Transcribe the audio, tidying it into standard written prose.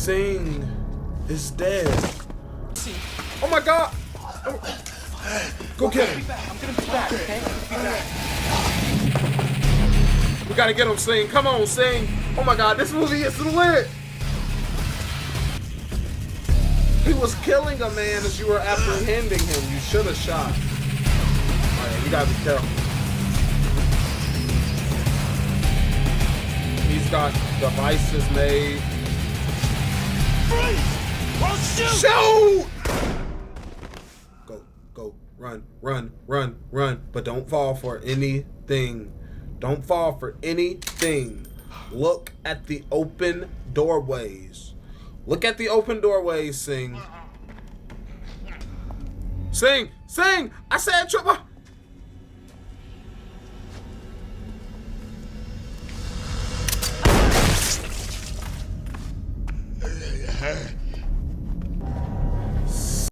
Singh is dead. Oh my god! Go get him. I'm gonna be back, okay? We gotta get him, Singh. Come on, Singh. Oh my god, this movie is lit. He was killing a man as you were apprehending him. You should have shot. Alright, you gotta be careful. He's got devices made. Freeze! Well, shoot! Shoot! Go, run, run, run, run. But don't fall for anything. Don't fall for anything. Look at the open doorways. Look at the open doorways, Singh. Singh! Singh! I said triple.